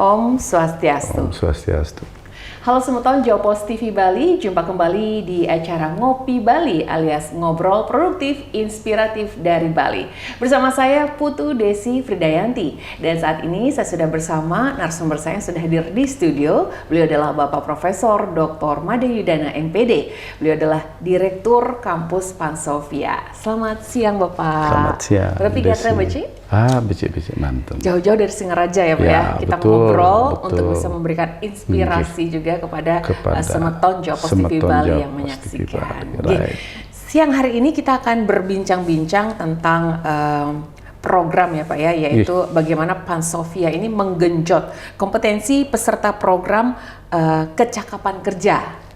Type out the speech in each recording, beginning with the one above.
Om Swastiastu. Om Swastiastu. Halo semuanya, Jopos TV Bali, jumpa kembali di acara Ngopi Bali alias Ngobrol Produktif Inspiratif dari Bali. Bersama saya Putu Desi Fridayanti, dan saat ini saya sudah bersama narasumber saya yang sudah hadir di studio. Beliau adalah Bapak Profesor Dr. Made Yudana MPD. Beliau adalah Direktur Kampus Pansofia. Selamat siang Bapak. Selamat siang. Berarti gatra Baci? Becik mantap. Jauh-jauh dari Singaraja ya Pak ya, kita betul, ngobrol betul. untuk bisa memberikan inspirasi juga kepada Semeton Jopos TV Bali yang menyaksikan. Right. Siang hari ini kita akan berbincang-bincang tentang program ya Pak ya, yaitu bagaimana Pansofia ini menggenjot kompetensi peserta program kecakapan kerja.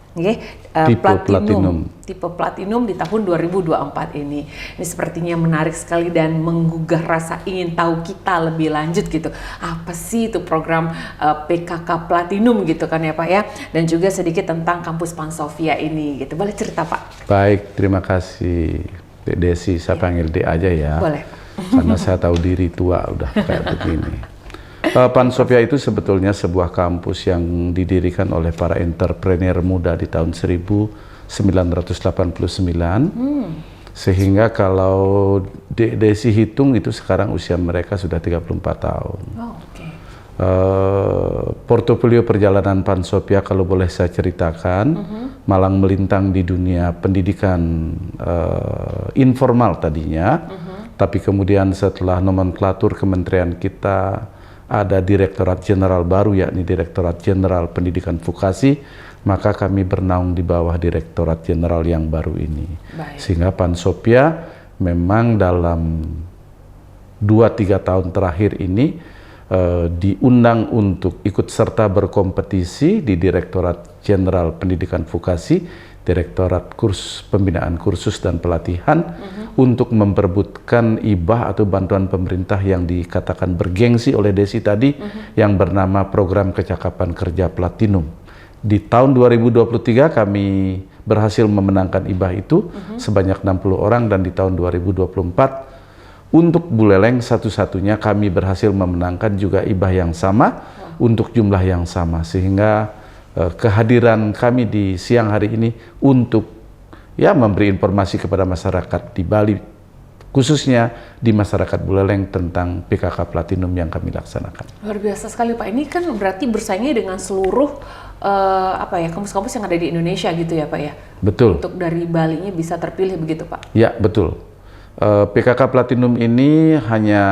Tipe platinum di tahun 2024 ini. Ini sepertinya menarik sekali dan menggugah rasa ingin tahu kita lebih lanjut gitu. Apa sih itu program PKK Platinum gitu kan ya Pak ya? Dan juga sedikit tentang kampus Pansofia ini gitu. Boleh cerita Pak? Baik, terima kasih Dek Desi. Saya panggil Dek aja ya. Boleh. Karena saya tahu diri tua udah kayak begini. Pansofia itu sebetulnya sebuah kampus yang didirikan oleh para entrepreneur muda di tahun 1989. Sehingga kalau Desi hitung itu sekarang usia mereka sudah 34 tahun. Oh, okay. Portofolio perjalanan Pansofia kalau boleh saya ceritakan, malang melintang di dunia pendidikan informal tadinya, tapi kemudian setelah nomenklatur kementerian kita, ada Direktorat Jenderal baru, yakni Direktorat Jenderal Pendidikan Vokasi, maka kami bernaung di bawah Direktorat Jenderal yang baru ini. Baik. Sehingga Pansofia memang dalam 2-3 tahun terakhir ini diundang untuk ikut serta berkompetisi di Direktorat Jenderal Pendidikan Vokasi, Direktorat Pembinaan Kursus dan Pelatihan untuk memperebutkan IBAH atau bantuan pemerintah yang dikatakan bergengsi oleh Desi tadi, yang bernama Program Kecakapan Kerja Platinum. Di tahun 2023 kami berhasil memenangkan IBAH itu sebanyak 60 orang, dan di tahun 2024 untuk Buleleng satu-satunya kami berhasil memenangkan juga IBAH yang sama untuk jumlah yang sama, sehingga kehadiran kami di siang hari ini untuk memberi informasi kepada masyarakat di Bali, khususnya di masyarakat Buleleng, tentang PKK Platinum yang kami laksanakan. Luar biasa sekali Pak. Ini kan berarti bersaingnya dengan seluruh kampus-kampus yang ada di Indonesia gitu ya Pak ya? Betul. Untuk dari Balinya bisa terpilih begitu Pak? Ya, betul. PKK Platinum ini hanya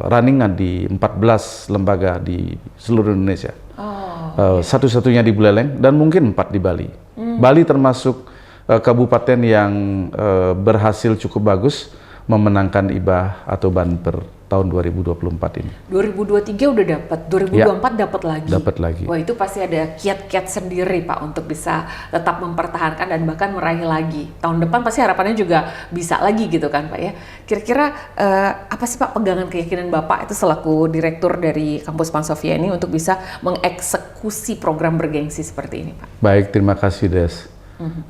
runningan di 14 lembaga di seluruh Indonesia. Satu-satunya di Buleleng, dan mungkin 4 di Bali. Bali termasuk kabupaten yang berhasil cukup bagus memenangkan IBAH atau BAN per tahun 2024 ini. 2023 udah dapat, 2024 dapat lagi. Dapat lagi. Wah, itu pasti ada kiat-kiat sendiri Pak untuk bisa tetap mempertahankan dan bahkan meraih lagi. Tahun depan pasti harapannya juga bisa lagi gitu kan Pak ya. Kira-kira apa sih Pak pegangan keyakinan Bapak itu selaku direktur dari kampus Pansofia ini untuk bisa mengeksekusi program bergengsi seperti ini Pak? Baik, terima kasih Des.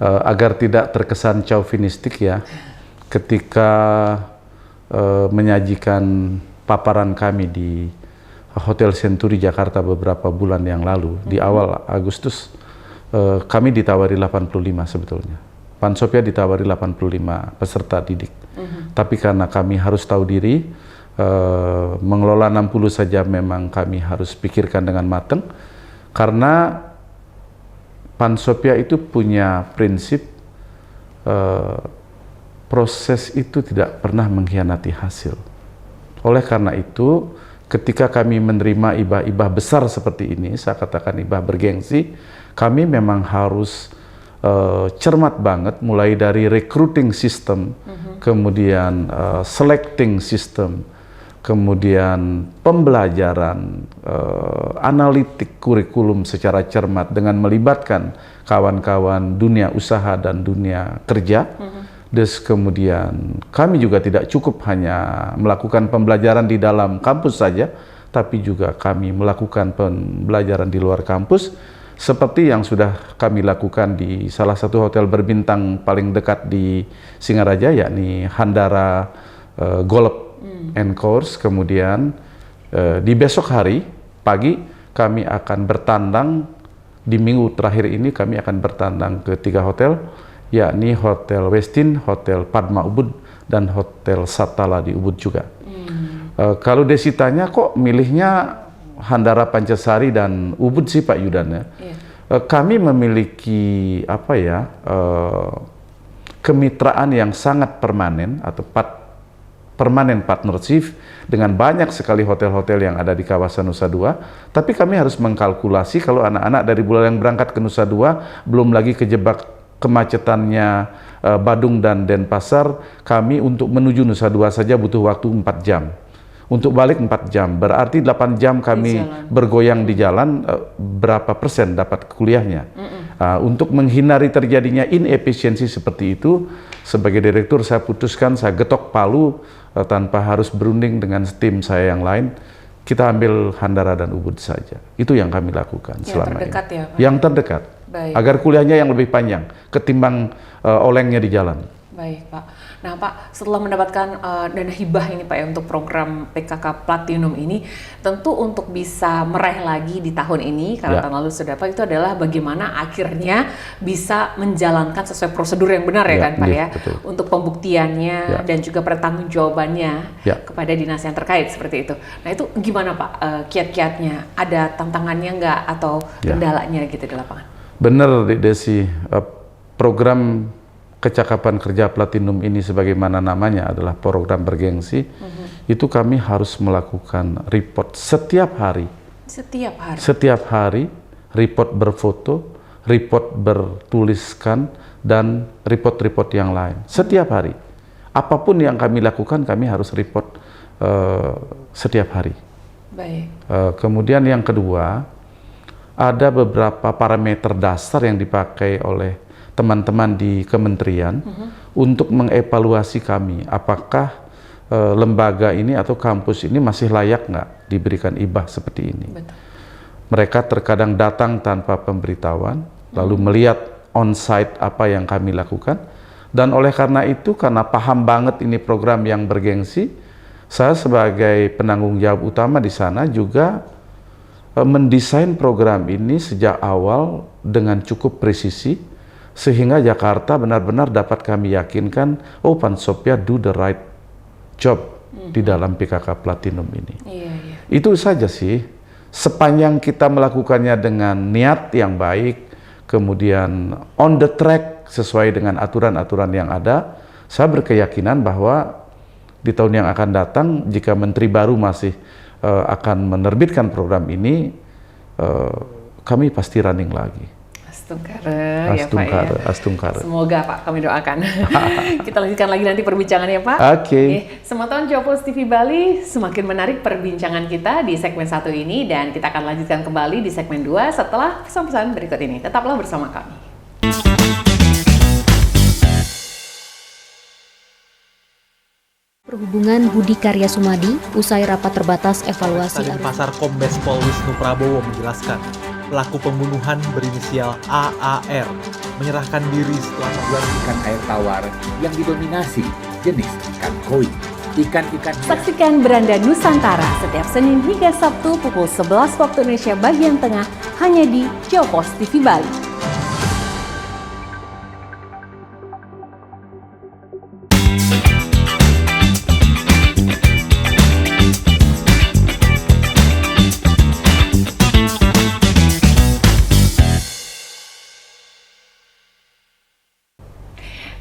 Agar tidak terkesan chauvinistik ya, ketika menyajikan paparan kami di Hotel Century Jakarta beberapa bulan yang lalu, di awal Agustus, kami ditawari 85 sebetulnya. Pansofia ditawari 85 peserta didik. Tapi karena kami harus tahu diri, mengelola 60 saja memang kami harus pikirkan dengan matang, karena Pansofia itu punya prinsip proses itu tidak pernah mengkhianati hasil. Oleh karena itu, ketika kami menerima IBAH besar seperti ini, saya katakan IBAH bergengsi, kami memang harus cermat banget, mulai dari recruiting system, kemudian selecting system, kemudian pembelajaran, analitik kurikulum secara cermat dengan melibatkan kawan-kawan dunia usaha dan dunia kerja. Kemudian kami juga tidak cukup hanya melakukan pembelajaran di dalam kampus saja, tapi juga kami melakukan pembelajaran di luar kampus, seperti yang sudah kami lakukan di salah satu hotel berbintang paling dekat di Singaraja, yakni Handara Golf and Course. Kemudian di besok hari pagi kami akan bertandang. Di minggu terakhir ini kami akan bertandang ke 3 hotel, yakni Hotel Westin, Hotel Padma Ubud, dan Hotel Satala di Ubud juga. Kalau Desi tanya kok milihnya Handara Pancasari dan Ubud sih Pak Yudana, kami memiliki kemitraan yang sangat permanen atau permanen partnership dengan banyak sekali hotel-hotel yang ada di kawasan Nusa Dua. Tapi kami harus mengkalkulasi kalau anak-anak dari Buleleng berangkat ke Nusa Dua, belum lagi kejebak kemacetannya Badung dan Denpasar, kami untuk menuju Nusa Dua saja butuh waktu 4 jam. Untuk balik 4 jam, berarti 8 jam kami bergoyang di jalan, berapa persen dapat kuliahnya. Untuk menghindari terjadinya inefisiensi seperti itu, sebagai direktur saya putuskan, saya getok palu tanpa harus berunding dengan tim saya yang lain, kita ambil Handara dan Ubud saja. Itu yang kami lakukan selama ini. Ya, Pak? Yang terdekat, agar kuliahnya yang lebih panjang ketimbang olengnya di jalan. Baik Pak. Nah Pak, setelah mendapatkan dana hibah ini Pak ya untuk program PKK Platinum ini, tentu untuk bisa meraih lagi di tahun ini, karena tahun lalu sudah Pak, itu adalah bagaimana akhirnya bisa menjalankan sesuai prosedur yang benar ya kan Pak ya, betul. Untuk pembuktiannya dan juga pertanggungjawabannya kepada dinas yang terkait seperti itu. Nah itu gimana Pak kiat-kiatnya? Ada tantangannya nggak atau kendalanya gitu di lapangan? Benar Desi, program Kecakapan Kerja Platinum ini sebagaimana namanya adalah program bergengsi, itu kami harus melakukan report setiap hari. Setiap hari, report berfoto, report bertuliskan, dan report-report yang lain. Setiap hari. Apapun yang kami lakukan, kami harus report setiap hari. Baik. Kemudian yang kedua, ada beberapa parameter dasar yang dipakai oleh teman-teman di kementerian untuk mengevaluasi kami, apakah lembaga ini atau kampus ini masih layak nggak diberikan hibah seperti ini. Betul. Mereka terkadang datang tanpa pemberitahuan, lalu melihat on-site apa yang kami lakukan, dan oleh karena itu, karena paham banget ini program yang bergengsi, saya sebagai penanggung jawab utama di sana juga mendesain program ini sejak awal dengan cukup presisi, sehingga Jakarta benar-benar dapat kami yakinkan, oh Pansopya do the right job di dalam PKK Platinum ini. Itu saja sih, sepanjang kita melakukannya dengan niat yang baik, kemudian on the track sesuai dengan aturan-aturan yang ada, saya berkeyakinan bahwa di tahun yang akan datang, jika Menteri baru masih akan menerbitkan program ini, kami pasti running lagi. Astungkara, ya Pak ya. Astungkara. Semoga Pak, kami doakan. Kita lanjutkan lagi nanti perbincangannya Pak. Oke. Semoga Jopos TV Bali semakin menarik perbincangan kita di segmen 1 ini, dan kita akan lanjutkan kembali di segmen 2 setelah pesan-pesan berikut ini. Tetaplah bersama kami. Perhubungan Budi Karya Sumadi usai rapat terbatas evaluasi Pasar Kombes Pol Wisnu Prabowo menjelaskan, pelaku pembunuhan berinisial AAR menyerahkan diri setelah membuat ikan air tawar yang didominasi jenis ikan koi. Ikan-ikan Saksikan Beranda Nusantara setiap Senin hingga Sabtu pukul 11 waktu Indonesia bagian tengah hanya di Jopos TV Bali.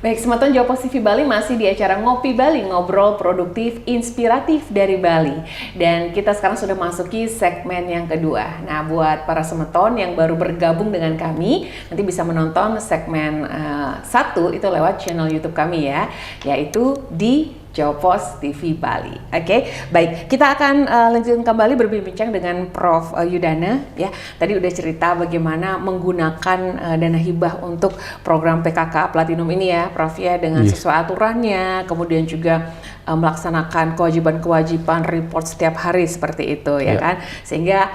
Baik, Semeton Jopos TV Bali masih di acara Ngopi Bali, ngobrol produktif, inspiratif dari Bali. Dan kita sekarang sudah masuki segmen yang kedua. Nah, buat para Semeton yang baru bergabung dengan kami, nanti bisa menonton segmen 1 itu lewat channel YouTube kami ya, yaitu di Jopos TV Bali. Oke, baik. Kita akan lanjutkan kembali berbincang dengan Prof. Yudana. Ya, tadi udah cerita bagaimana menggunakan dana hibah untuk program PKK Platinum ini ya, Prof. Ya, dengan sesuai aturannya. Kemudian juga melaksanakan kewajiban-kewajiban report setiap hari seperti itu, ya kan? Sehingga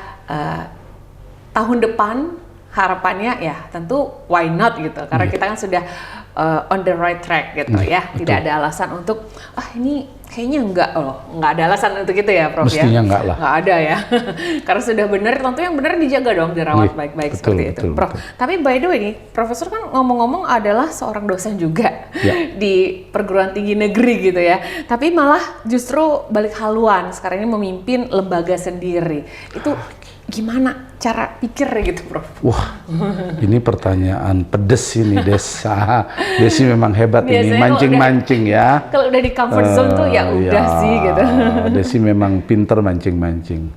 tahun depan harapannya ya tentu why not gitu, karena kita kan sudah on the right track gitu ya, tidak ada alasan untuk ini Kayaknya enggak loh, nggak ada alasan untuk itu ya, Prof. Mestinya ya? enggak lah. Nggak ada ya, karena sudah benar, tentu yang benar dijaga dong, dirawat baik-baik seperti itu, Prof. Betul. Tapi by the way nih, Profesor kan ngomong-ngomong adalah seorang dosen juga di perguruan tinggi negeri gitu ya. Tapi malah justru balik haluan, sekarang ini memimpin lembaga sendiri. Itu gimana cara pikirnya gitu, Prof? Wah, ini pertanyaan pedes ini, Desa. Desi memang hebat. Biasanya ini, mancing-mancing ya. Kalau udah di comfort zone tuh ya udah sih gitu. Desi memang pinter mancing-mancing.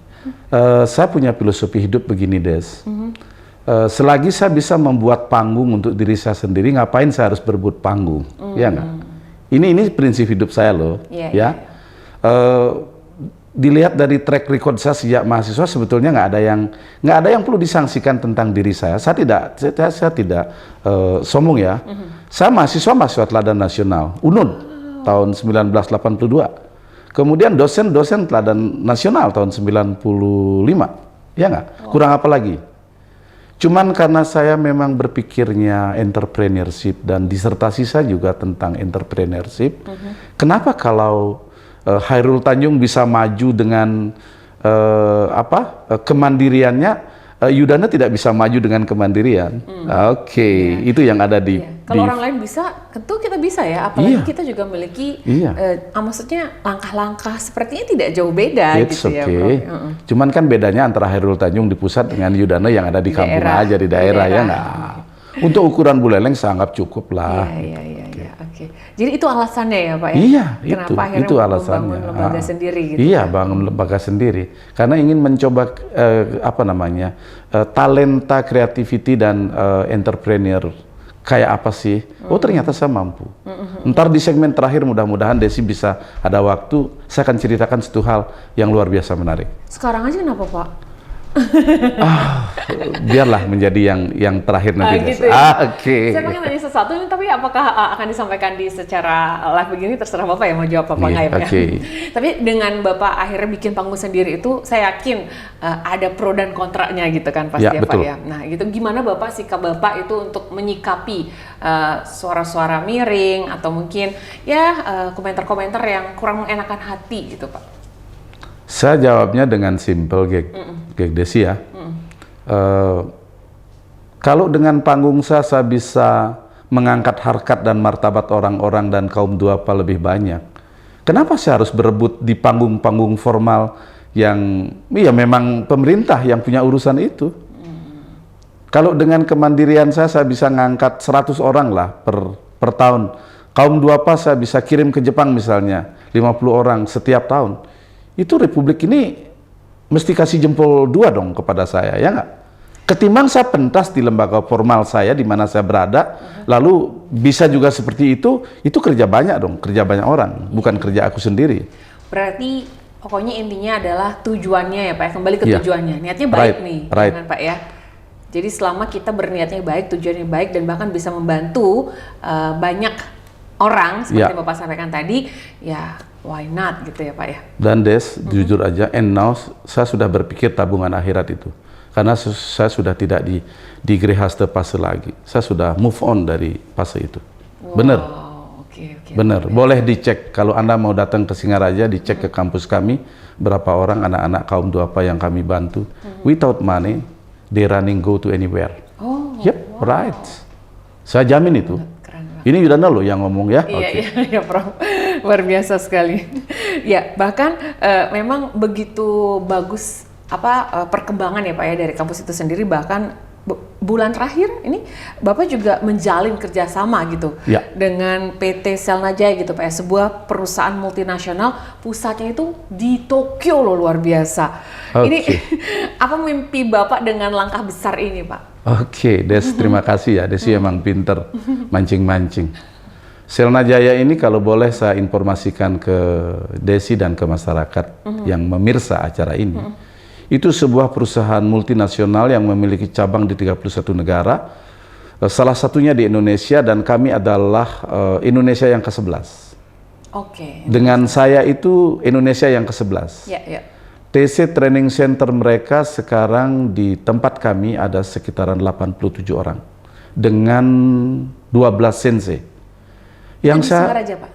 Saya punya filosofi hidup begini, Des. Selagi saya bisa membuat panggung untuk diri saya sendiri, ngapain saya harus berebut panggung? Ya nggak? Ini prinsip hidup saya loh. Ya. Dilihat dari track record saya sejak mahasiswa, sebetulnya nggak ada yang perlu disangsikan tentang diri saya. Saya tidak sombong ya. Saya mahasiswa teladan nasional UNUN tahun 1982. Kemudian dosen teladan nasional tahun 95. Ya nggak? Kurang apa lagi? Cuman karena saya memang berpikirnya entrepreneurship dan disertasi saya juga tentang entrepreneurship. Kenapa kalau Chairul Tanjung bisa maju dengan kemandiriannya, Yudana tidak bisa maju dengan kemandirian? Itu yang ada di. Kalau orang lain bisa, tentu kita bisa ya. Apalagi kita juga memiliki, maksudnya langkah-langkah sepertinya tidak jauh beda gitu ya, Prof. Cuman kan bedanya antara Chairul Tanjung di pusat dengan Yudana yang ada di kampung aja, di daerah ya nggak. Untuk ukuran Buleleng saya anggap cukup lah. Oke. Jadi itu alasannya ya, Pak ya? Iya, kenapa itu alasannya. Membangun lembaga sendiri gitu? Iya, bangun lembaga sendiri. Karena ingin mencoba talenta, creativity dan entrepreneur kayak apa sih? Oh, ternyata saya mampu. Ntar di segmen terakhir mudah-mudahan Desi bisa ada waktu, saya akan ceritakan satu hal yang luar biasa menarik. Sekarang aja kenapa, Pak? Biarlah menjadi yang terakhir nanti. Gitu ya? Oke. Saya pengen nanya sesuatu ini, tapi apakah akan disampaikan di secara live begini, terserah Bapak ya mau jawab apa nggak ya, Pak? Tapi dengan Bapak akhirnya bikin panggung sendiri itu, saya yakin ada pro dan kontranya gitu kan pasti ya, betul. Pak ya. Nah gitu, gimana Bapak, sikap Bapak itu untuk menyikapi suara-suara miring atau mungkin ya komentar-komentar yang kurang mengenakan hati gitu, Pak? Saya jawabnya dengan simple, Gek Desi ya. Kalau dengan panggung saya bisa mengangkat harkat dan martabat orang-orang dan kaum duafa lebih banyak. Kenapa saya harus berebut di panggung-panggung formal yang ya memang pemerintah yang punya urusan itu? Kalau dengan kemandirian saya bisa ngangkat 100 orang lah per tahun. Kaum duafa saya bisa kirim ke Jepang misalnya, 50 orang setiap tahun. Itu Republik ini mesti kasih jempol 2 dong kepada saya, ya nggak? Ketimbang saya pentas di lembaga formal saya di mana saya berada, lalu bisa juga seperti itu kerja banyak dong, kerja banyak orang, bukan kerja aku sendiri. Berarti pokoknya intinya adalah tujuannya ya, Pak, kembali ke tujuannya, niatnya baik kan, Pak ya? Jadi selama kita berniatnya baik, tujuannya baik, dan bahkan bisa membantu banyak orang, seperti Bapak sampaikan tadi, ya why not gitu ya, Pak ya? Dan Des, jujur aja, and now saya sudah berpikir tabungan akhirat itu. Karena saya sudah tidak di Gerihaste fase lagi. Saya sudah move on dari fase itu. Bener. Bener. Boleh dicek, kalau Anda mau datang ke Singaraja, dicek ke kampus kami, berapa orang anak-anak kaum duafa yang kami bantu. Without money, they running go to anywhere. Right. Saya jamin itu. Ini Yudana loh yang ngomong ya. Iya, Prof. Luar biasa sekali. Ya, bahkan memang begitu bagus perkembangan ya, Pak ya, dari kampus itu sendiri. Bahkan bulan terakhir ini Bapak juga menjalin kerjasama gitu dengan PT Selnajaya gitu, Pak ya, sebuah perusahaan multinasional, pusatnya itu di Tokyo loh, luar biasa. Ini apa mimpi Bapak dengan langkah besar ini, Pak? Des, terima kasih ya. Desi emang pinter mancing-mancing. Selnajaya ini kalau boleh saya informasikan ke Desi dan ke masyarakat yang memirsa acara ini. Itu sebuah perusahaan multinasional yang memiliki cabang di 31 negara. Salah satunya di Indonesia, dan kami adalah Indonesia yang ke-11. Dengan saya itu Indonesia yang ke-11. TC Training Center mereka sekarang di tempat kami ada sekitaran 87 orang. Dengan 12 sensei. Yang di Singaraja, Pak?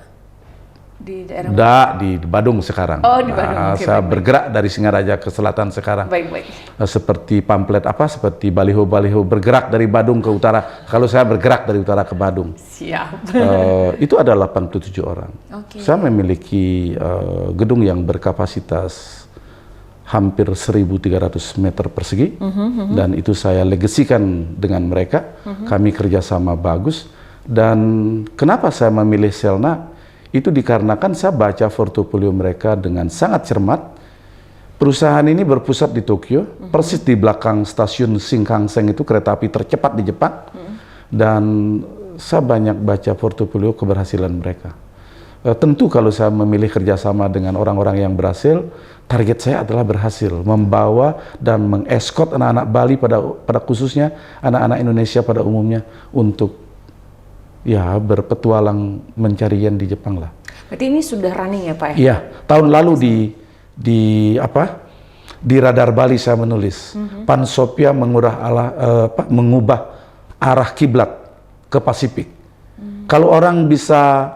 Di daerah Di Badung sekarang. Oh, di Badung. Oke, Saya baik. bergerak dari Singaraja ke selatan sekarang. Baik. Seperti pamflet seperti baliho-baliho bergerak dari Badung ke utara. Kalau saya bergerak dari utara ke Badung. Siap. Itu ada 87 orang. Oke. Saya memiliki gedung yang berkapasitas hampir 1.300 meter persegi, dan itu saya legasikan dengan mereka. Kami kerjasama bagus. Dan kenapa saya memilih Selna? Itu dikarenakan saya baca portofolio mereka dengan sangat cermat. Perusahaan ini berpusat di Tokyo, persis di belakang stasiun Shinkansen, itu kereta api tercepat di Jepang. Dan saya banyak baca portofolio keberhasilan mereka. Tentu kalau saya memilih kerjasama dengan orang-orang yang berhasil, target saya adalah berhasil membawa dan mengeskot anak-anak Bali pada khususnya anak-anak Indonesia pada umumnya untuk berpetualang mencari yen di Jepang lah. Berarti ini sudah running ya Pak ya? Iya, tahun lalu di Radar Bali saya menulis Pansopia mengubah arah kiblat ke Pasifik. Kalau orang bisa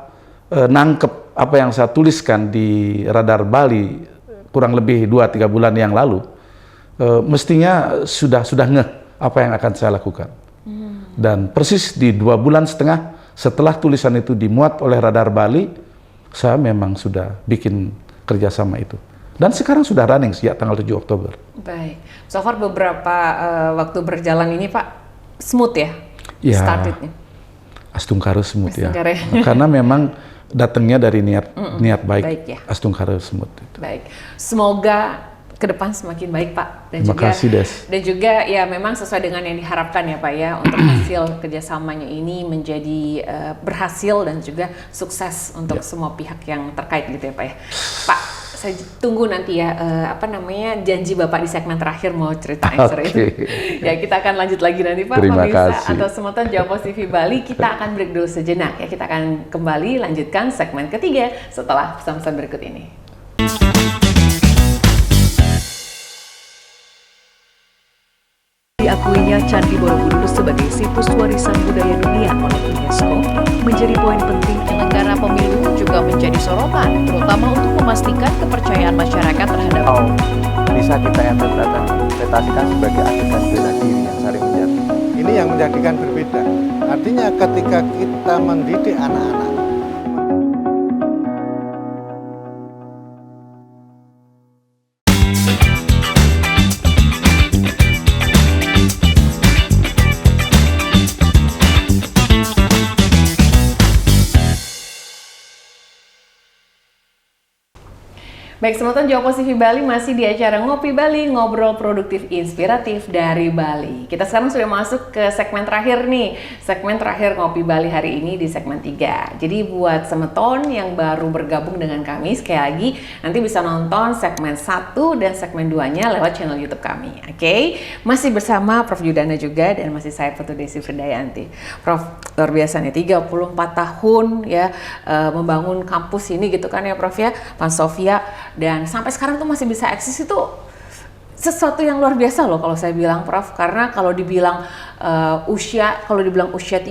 nangkep apa yang saya tuliskan di Radar Bali kurang lebih 2-3 bulan yang lalu, mestinya sudah ngeh apa yang akan saya lakukan. Dan persis di 2,5 bulan setelah tulisan itu dimuat oleh Radar Bali, saya memang sudah bikin kerjasama itu. Dan sekarang sudah running sejak tanggal 7 Oktober. Baik. So far beberapa waktu berjalan ini Pak, smooth ya? Ya, Startednya? Astungkara smooth ya. Astungkara. Karena memang datangnya dari niat baik. Baik ya. Astungkara smooth itu. Baik. Semoga ke depan semakin baik Pak, Terima kasih, Des. Dan juga ya memang sesuai dengan yang diharapkan ya Pak ya, untuk hasil kerjasamanya ini menjadi berhasil dan juga sukses untuk semua pihak yang terkait gitu ya Pak ya. Pak, saya tunggu nanti ya janji Bapak di segmen terakhir mau cerita answer itu. Ya kita akan lanjut lagi nanti Pak. Terima Pemirsa kasih. atau Semoton Jawa Post TV Bali, kita akan break dulu sejenak ya. Kita akan kembali lanjutkan segmen ketiga setelah pesan-pesan berikut ini. Diakuinya Candi Borobudur sebagai situs warisan budaya dunia oleh UNESCO menjadi poin penting. Penyelenggara pemilu juga menjadi sorotan, terutama untuk memastikan kepercayaan masyarakat terhadap bisa kita interpretasikan sebagai adegan bela diri yang saling menjadi. Ini yang menjadikan berbeda. Artinya ketika kita mendidik anak-anak, Baik, Semoton Jawa Post TV Bali masih di acara Ngopi Bali, ngobrol produktif inspiratif dari Bali. Kita sekarang sudah masuk ke segmen terakhir nih. Segmen terakhir Ngopi Bali hari ini di segmen 3. Jadi buat Semoton yang baru bergabung dengan kami, sekali lagi nanti bisa nonton segmen 1 dan segmen 2-nya lewat channel YouTube kami. Oke? Masih bersama Prof Yudana juga dan masih saya Putu Desi Fridayanti. Prof, luar biasa nih, 34 tahun ya membangun kampus ini gitu kan ya Prof ya, Pansopia. Dan sampai sekarang tuh masih bisa eksis, itu sesuatu yang luar biasa loh kalau saya bilang Prof. Karena kalau dibilang usia 34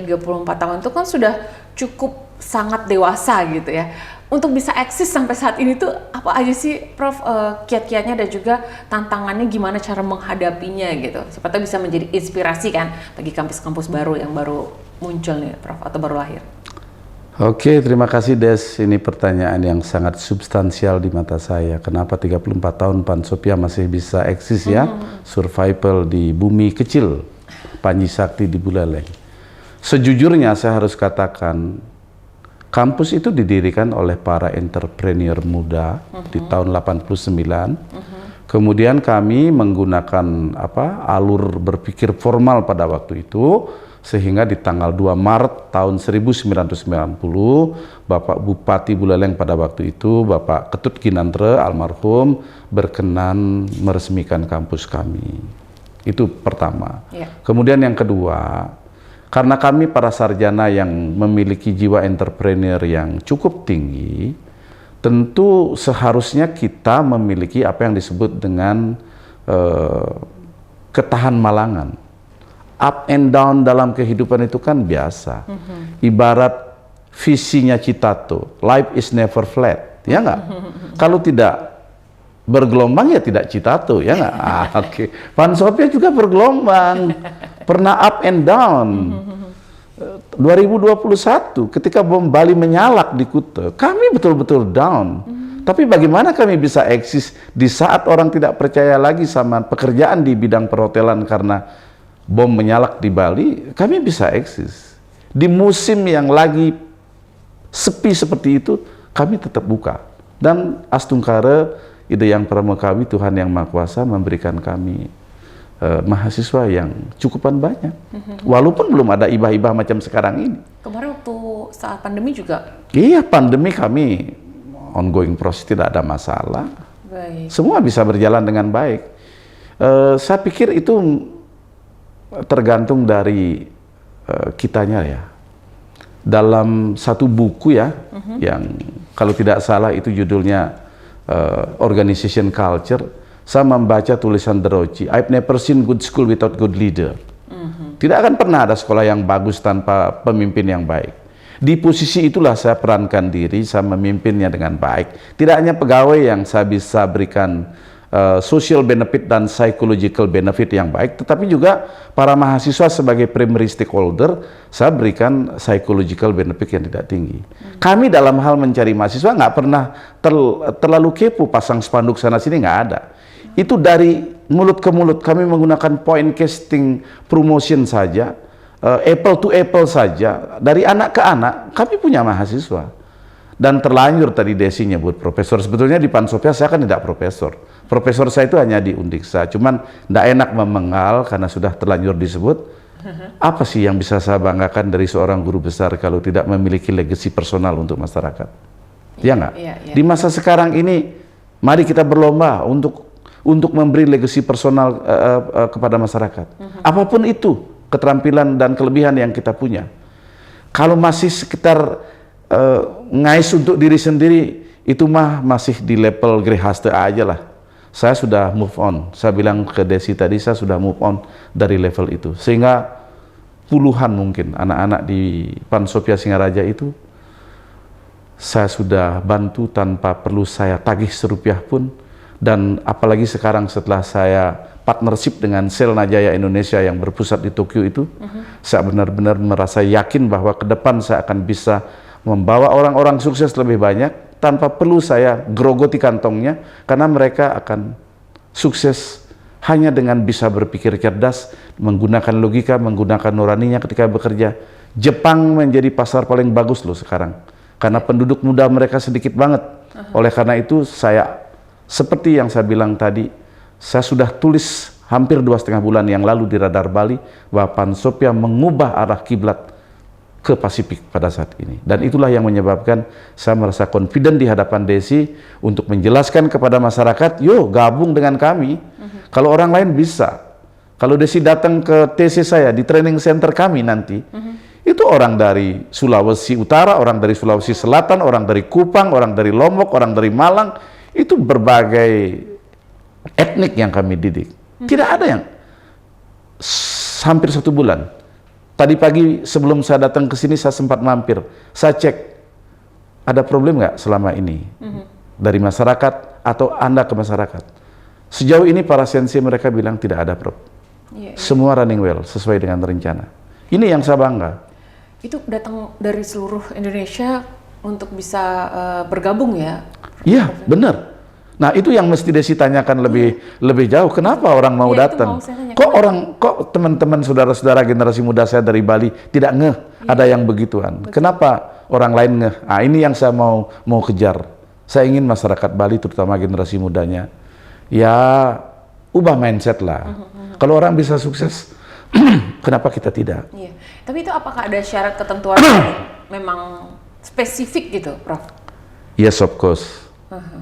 tahun itu kan sudah cukup sangat dewasa gitu ya. Untuk bisa eksis sampai saat ini tuh apa aja sih Prof kiat-kiatnya dan juga tantangannya, gimana cara menghadapinya gitu. Siapa tahu bisa menjadi inspirasi kan bagi kampus-kampus baru yang baru muncul nih Prof atau baru lahir. Oke, terima kasih Des. Ini pertanyaan yang sangat substansial di mata saya. Kenapa 34 tahun Pansopia masih bisa eksis ya? Survival di bumi kecil, Panji Sakti di Buleleng. Sejujurnya saya harus katakan, kampus itu didirikan oleh para entrepreneur muda di tahun 89. Kemudian kami menggunakan alur berpikir formal pada waktu itu, sehingga di tanggal 2 Maret tahun 1990 Bapak Bupati Buleleng pada waktu itu, Bapak Ketut Ginantre almarhum, berkenan meresmikan kampus kami. Itu pertama. Kemudian yang kedua, karena kami para sarjana yang memiliki jiwa entrepreneur yang cukup tinggi, tentu seharusnya kita memiliki apa yang disebut dengan ketahan malangan. Up and down dalam kehidupan itu kan biasa. Ibarat visinya Citato, life is never flat, ya nggak? Kalau tidak bergelombang ya tidak Citato, ya nggak? Oke. Pansopia juga bergelombang, pernah up and down. 2021 ketika bom Bali menyalak di Kuta, kami betul-betul down. Tapi bagaimana kami bisa eksis di saat orang tidak percaya lagi sama pekerjaan di bidang perhotelan karena bom menyalak di Bali, kami bisa eksis. Di musim yang lagi sepi seperti itu, kami tetap buka. Dan Astungkara, ide yang pramukawi, Tuhan yang Maha Kuasa memberikan kami mahasiswa yang cukupan banyak. Walaupun belum ada ibah-ibah macam sekarang ini. Kemarin waktu saat pandemi juga? Iya, pandemi kami ongoing proses, tidak ada masalah. Baik. Semua bisa berjalan dengan baik. Saya pikir itu tergantung dari kitanya ya. Dalam satu buku ya, yang kalau tidak salah itu judulnya Organization Culture, saya membaca tulisan Deroci, I've never seen good school without good leader. Tidak akan pernah ada sekolah yang bagus tanpa pemimpin yang baik. Di posisi itulah saya perankan diri, saya memimpinnya dengan baik. Tidak hanya pegawai yang saya bisa berikan social benefit dan psychological benefit yang baik, tetapi juga para mahasiswa sebagai primary stakeholder, saya berikan psychological benefit yang tidak tinggi. Kami dalam hal mencari mahasiswa nggak pernah terlalu kepo pasang spanduk sana sini, nggak ada. Itu dari mulut ke mulut, kami menggunakan point casting promotion saja, apple to apple saja, dari anak ke anak, kami punya mahasiswa. Dan terlanjur tadi Desi nyebut profesor, sebetulnya di Pansopia saya kan tidak profesor. Profesor saya itu hanya di Undiksa, cuman tidak enak memengal karena sudah terlanjur disebut. Apa sih yang bisa saya banggakan dari seorang guru besar kalau tidak memiliki legacy personal untuk masyarakat? Ya nggak? Di masa sekarang ini, mari kita berlomba untuk memberi legacy personal kepada masyarakat. Apapun itu keterampilan dan kelebihan yang kita punya. Kalau masih sekitar ngais untuk diri sendiri, itu mah masih di level Grehaste aja lah. Saya sudah move on. Saya bilang ke Desi tadi, saya sudah move on dari level itu. Sehingga puluhan mungkin anak-anak di Pansopia Singaraja itu saya sudah bantu tanpa perlu saya tagih serupiah pun. Dan apalagi sekarang setelah saya partnership dengan Sel Najaya Indonesia yang berpusat di Tokyo itu, saya benar-benar merasa yakin bahwa ke depan saya akan bisa membawa orang-orang sukses lebih banyak tanpa perlu saya grogoti kantongnya, karena mereka akan sukses hanya dengan bisa berpikir cerdas, menggunakan logika, menggunakan nuraninya ketika bekerja. Jepang menjadi pasar paling bagus loh sekarang, karena penduduk muda mereka sedikit banget. Oleh karena itu saya, seperti yang saya bilang tadi, saya sudah tulis hampir 2,5 bulan yang lalu di Radar Bali bahwa Pansopia mengubah arah kiblat ke Pasifik pada saat ini. Dan itulah yang menyebabkan saya merasa confident di hadapan Desi untuk menjelaskan kepada masyarakat, yuk gabung dengan kami. Kalau orang lain bisa. Kalau Desi datang ke TC saya di training center kami nanti, itu orang dari Sulawesi Utara, orang dari Sulawesi Selatan, orang dari Kupang, orang dari Lombok, orang dari Malang, itu berbagai etnik yang kami didik. Tidak ada yang hampir 1 bulan. Tadi pagi sebelum saya datang ke sini saya sempat mampir. Saya cek ada problem nggak selama ini dari masyarakat atau Anda ke masyarakat. Sejauh ini para sensei mereka bilang tidak ada Prof. Semua running well sesuai dengan rencana. Ini yang saya bangga. Itu datang dari seluruh Indonesia untuk bisa bergabung ya? Iya, benar. Nah, itu yang mesti Desi tanyakan lebih jauh. Kenapa orang mau datang? Kok teman-teman saudara-saudara generasi muda saya dari Bali tidak ngeh ada yang begituan? Betul. Kenapa orang lain ngeh? Ah, ini yang saya mau kejar. Saya ingin masyarakat Bali, terutama generasi mudanya, ya ubah mindset lah. Kalau orang bisa sukses, kenapa kita tidak? Iya. Tapi itu apakah ada syarat ketentuan yang memang spesifik gitu, Prof? Yes, of course.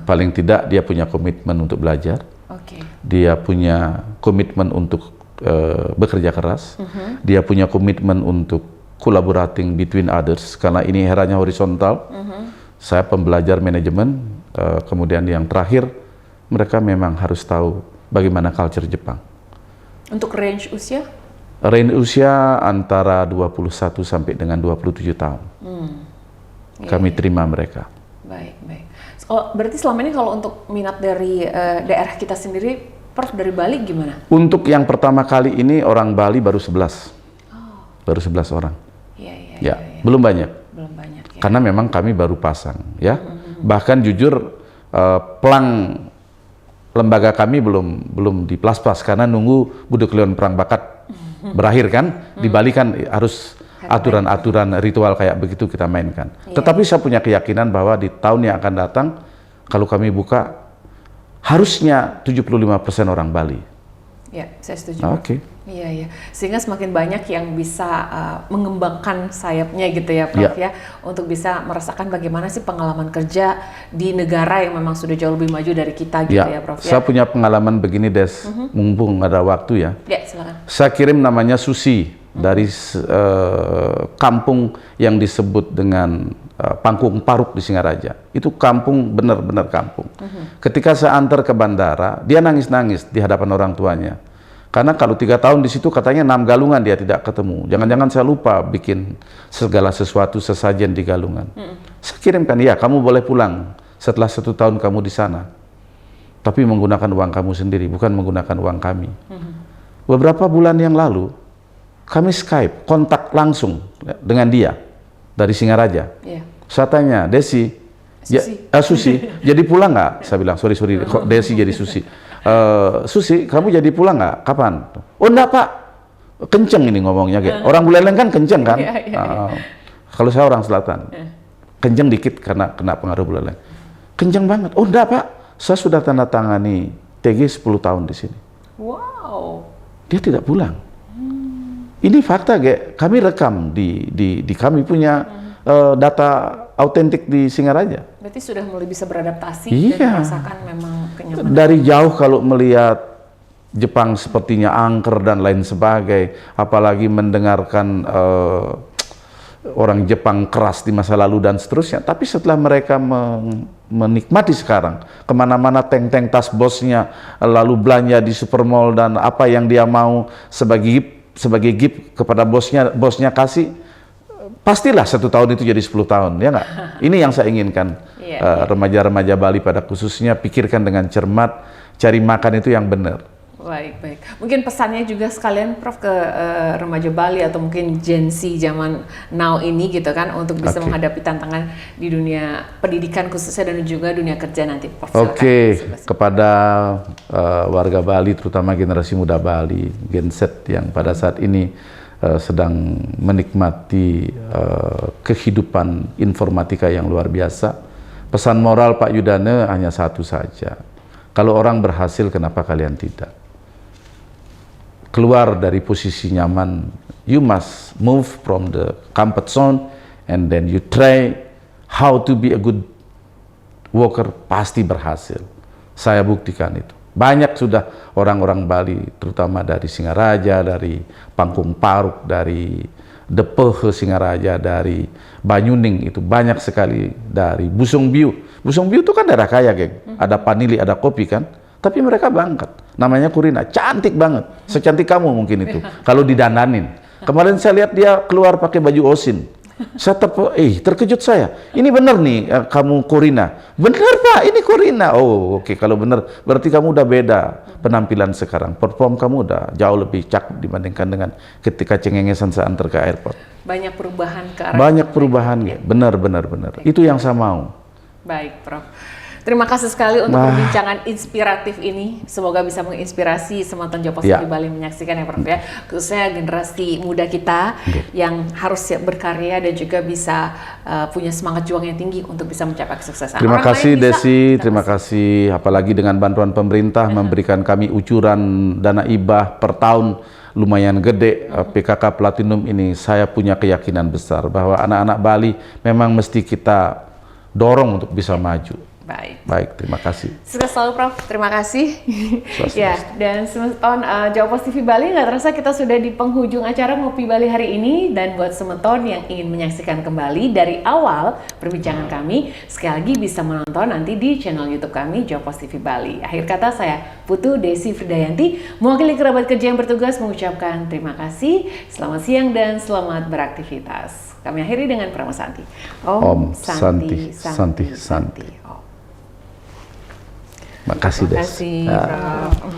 Paling tidak dia punya komitmen untuk belajar, dia punya komitmen untuk bekerja keras, dia punya komitmen untuk collaborating between others, karena ini eranya horizontal. Saya pembelajar manajemen, kemudian yang terakhir, mereka memang harus tahu bagaimana culture Jepang. Untuk range usia? Range usia antara 21 sampai dengan 27 tahun. kami terima mereka. Baik, baik. Oh, berarti selama ini kalau untuk minat dari daerah kita sendiri, Prof, dari Bali gimana? Untuk yang pertama kali ini orang Bali baru 11. Baru 11 orang. Iya. Belum banyak. Belum banyak ya. Karena memang kami baru pasang, ya. Bahkan jujur pelang lembaga kami belum diplas-plas karena nunggu Buduk Leon Perang Bakat berakhir kan. Di Bali kan harus aturan-aturan ritual kayak begitu kita mainkan. Tetapi saya punya keyakinan bahwa di tahun yang akan datang kalau kami buka harusnya 75% orang Bali. Ya, saya setuju. Oke. Iya. Sehingga semakin banyak yang bisa mengembangkan sayapnya gitu ya, Prof ya, untuk bisa merasakan bagaimana sih pengalaman kerja di negara yang memang sudah jauh lebih maju dari kita gitu ya, Prof ya. Saya punya pengalaman begini, Des, mumpung ada waktu ya. Ya, silakan. Saya kirim namanya Susi dari kampung yang disebut dengan Pangkung Paruk di Singaraja. Itu kampung, benar-benar kampung. Ketika saya antar ke bandara, dia nangis-nangis di hadapan orang tuanya. Karena kalau 3 tahun di situ katanya 6 galungan dia tidak ketemu. Jangan-jangan saya lupa bikin segala sesuatu sesajen di galungan. Saya kirimkan, ya kamu boleh pulang setelah 1 tahun kamu di sana. Tapi menggunakan uang kamu sendiri, bukan menggunakan uang kami. Beberapa bulan yang lalu, kami Skype, kontak langsung dengan dia dari Singaraja. Saya tanya, Desi, Susi, jadi pulang nggak? Saya bilang, sorry, kok Desi jadi Susi. Susi, kamu jadi pulang nggak? Kapan? Oh enggak Pak, kenceng ini ngomongnya. Orang Buleleng kan kenceng kan? Kalau saya orang selatan, kenceng dikit karena kena pengaruh Buleleng. Kenceng banget. Oh enggak Pak, saya sudah tanda tangani TG 10 tahun di sini. Wow. Dia tidak pulang. Ini fakta, kami rekam di kami punya data autentik di Singaraja. Berarti sudah mulai bisa beradaptasi dan merasakan memang kenyamanan. Dari jauh kalau melihat Jepang sepertinya angker dan lain sebagainya, apalagi mendengarkan orang Jepang keras di masa lalu dan seterusnya. Tapi setelah mereka menikmati sekarang, kemana-mana tank-tank tas bosnya, lalu belanja di supermall dan apa yang dia mau sebagai gift kepada bosnya kasih, pastilah 1 tahun itu jadi 10 tahun, ya nggak? Ini yang saya inginkan. Remaja-remaja Bali pada khususnya pikirkan dengan cermat, cari makan itu yang benar. Baik. Mungkin pesannya juga sekalian, Prof, ke remaja Bali atau mungkin Gen Z zaman now ini gitu kan, untuk bisa menghadapi tantangan di dunia pendidikan khususnya dan juga dunia kerja nanti, Prof. Kepada warga Bali, terutama generasi muda Bali, Gen Z yang pada saat ini sedang menikmati kehidupan informatika yang luar biasa. Pesan moral Pak Yudane hanya satu saja. Kalau orang berhasil, kenapa kalian tidak? Keluar dari posisi nyaman, you must move from the comfort zone and then you try how to be a good worker, pasti berhasil. Saya buktikan itu. Banyak sudah orang-orang Bali, terutama dari Singaraja, dari Pangkung Paruk, dari Depeh Singaraja, dari Banyuning, itu banyak sekali, dari Busung Biu. Busung Biu itu kan daerah kaya, geng. Ada panili, ada kopi kan. Tapi mereka berangkat. Namanya Kurina, cantik banget. Secantik kamu mungkin itu, kalau didandanin. Kemarin saya lihat dia keluar pakai baju Osin. Saya terkejut saya. Ini benar nih kamu Kurina. Benar Pak, ini Kurina. Oh oke, kalau benar berarti kamu udah beda penampilan sekarang. Perform kamu udah jauh lebih cakep dibandingkan dengan ketika cengengesan saya antar ke airport. Banyak perubahan ke arah. Banyak perubahan, ya. Benar. Itu yang saya mau. Baik, Prof. Terima kasih sekali untuk perbincangan inspiratif ini. Semoga bisa menginspirasi semua Tonjopo di Bali menyaksikan ya, Prof ya. Khususnya generasi muda kita yang harus siap berkarya dan juga bisa punya semangat juang yang tinggi untuk bisa mencapai kesuksesan. Terima kasih Desi, terima kasih. Apalagi dengan bantuan pemerintah memberikan kami ucuran dana hibah per tahun lumayan gede. PKK Platinum ini saya punya keyakinan besar bahwa anak-anak Bali memang mesti kita dorong untuk bisa maju. Baik. Baik, terima kasih. Sukses selalu Prof, terima kasih. Sukses. Ya, dan Semeton Jawa Pos TV Bali, nggak terasa kita sudah di penghujung acara Ngopi Bali hari ini. Dan buat Semeton yang ingin menyaksikan kembali dari awal perbincangan kami, sekali lagi bisa menonton nanti di channel YouTube kami Jawa Pos TV Bali. Akhir kata saya Putu Desi Fridayanti, mewakili kerabat kerja yang bertugas mengucapkan terima kasih, selamat siang dan selamat beraktivitas. Kami akhiri dengan Prama Santi. Om Santi, Santi, Santi. Om. Makasih, Des. Terima kasih, Prof.